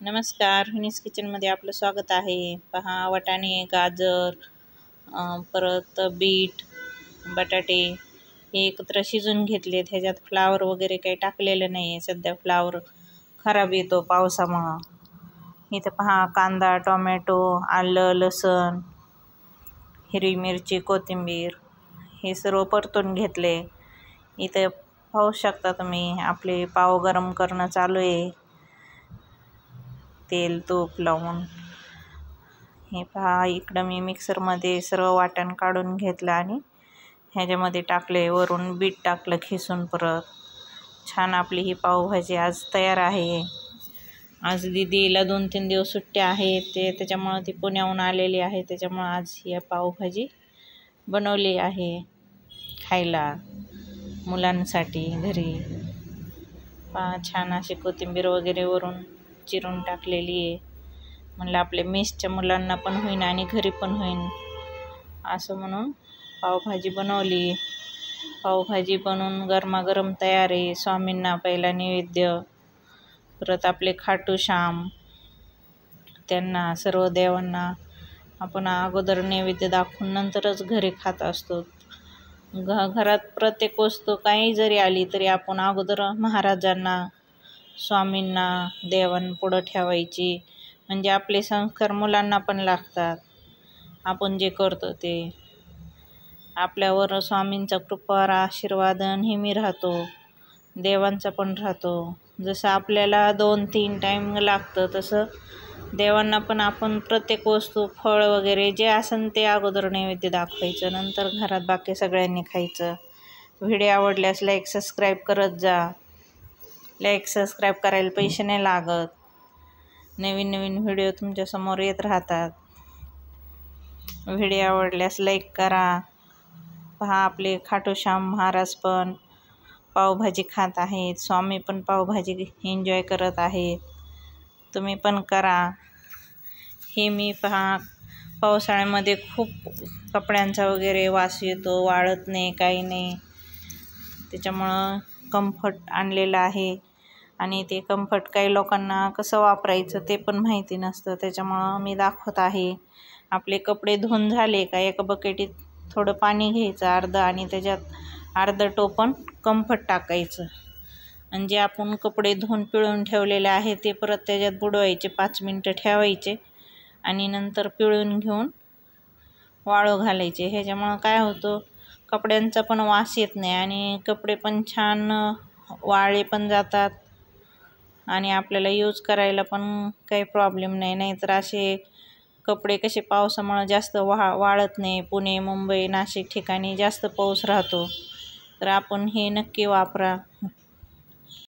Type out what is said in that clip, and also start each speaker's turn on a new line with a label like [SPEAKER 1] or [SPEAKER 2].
[SPEAKER 1] नमस्कार, हिनीस किचनमध्ये आपलं स्वागत आहे. पहा, वाटाणे, गाजर, परत बीट, बटाटे हे एकत्र शिजून घेतलेत. ह्याच्यात फ्लावर वगैरे काही टाकलेलं नाही आहे. सध्या फ्लावर खराब येतो पावसामुळं. इथं पहा, कांदा, टोमॅटो, आलं, लसूण, हिरवी मिरची, कोथिंबीर हे सर्व परतून घेतले. इथं पाहू शकता तुम्ही, आपले पाव गरम करणं चालू आहे. तेल तूप लावून हे पहा, इकडं मी मिक्सरमध्ये सर्व वाटण काढून घेतलं आणि ह्याच्यामध्ये टाकले. वरून बीट टाकलं खिसून. परत छान आपली ही पावभाजी आज तयार आहे. आज दीदीला 2-3 दिवस सुट्ट्या आहेत, त्याच्यामुळं ती पुण्याहून आलेली आहे. त्याच्यामुळं आज ही पावभाजी बनवली आहे खायला मुलांसाठी घरी. पहा, छान अशी कोथिंबीर वगैरे वरून चिरून टाकलेली आहे. म्हणलं आपल्या मेसच्या मुलांना पण होईन आणि घरी पण होईन असं म्हणून पावभाजी बनवली. पावभाजी बनवून गरमागरम तयार आहे. स्वामींना पहिला नैवेद्य, परत आपले खाटू श्याम, त्यांना सर्व देवांना आपण अगोदर नैवेद्य दाखवून नंतरच घरी खात असतो. घरात प्रत्येक वस्तू काही जरी आली तरी आपण अगोदर महाराजांना, स्वामींना, देवांपुढं ठेवायची. म्हणजे आपले संस्कार मुलांना पण लागतात. आपण जे करतो ते आपल्यावर स्वामींचा कृपा आशीर्वाद नेहमी राहतो, देवांचा पण राहतो. जसं आपल्याला 2-3 टाईम लागतं तसं देवांना पण आपण प्रत्येक वस्तू, फळ वगैरे जे असेल ते अगोदर नैवेद्य दाखवायचं, नंतर घरात बाकी सगळ्यांनी खायचं. व्हिडिओ आवडल्यास लाईक सबस्क्राईब करत जा. लाईक सबस्क्राईब करायला पैसे नाही लागत. नवीन नवीन व्हिडिओ तुमच्यासमोर येत राहतात. व्हिडिओ आवडल्यास लाईक करा. पहा, आपले खाटू श्याम महाराज पण पावभाजी खात आहेत. स्वामी पण पावभाजी एन्जॉय करत आहेत. तुम्ही पण करा. हे मी पहा, पावसाळ्यामध्ये खूप कपड्यांचा वगैरे वास येतो, वाळत नाही, काही नाही. त्याच्यामुळं कम्फर्ट आणलेलं आहे. आणि ते कम्फर्ट काही लोकांना कसं वापरायचं ते पण माहिती नसतं. त्याच्यामुळं मी दाखवत आहे. आपले कपडे धुवून झाले का एका बकेटीत थोडं पाणी घ्यायचं अर्धं, आणि त्याच्यात अर्धं टोपण कम्फर्ट टाकायचं. म्हणजे आपण कपडे धुवून पिळून ठेवलेले आहे ते परत त्याच्यात बुडवायचे, 5 मिनटं ठेवायचे आणि नंतर पिळून घेऊन वाळू घालायचे. ह्याच्यामुळं काय होतं, कपड्यांचा पण वास येत नाही आणि कपडे पण छान वाळले पण जातात आणि आपल्याला यूज करायला पण काही प्रॉब्लेम नाही. नाहीतर असे कपडे कसे पावसामुळं जास्त वाळत नाही. पुणे, मुंबई, नाशिक ठिकाणी जास्त पाऊस राहतो. तर आपण हे नक्की वापरा.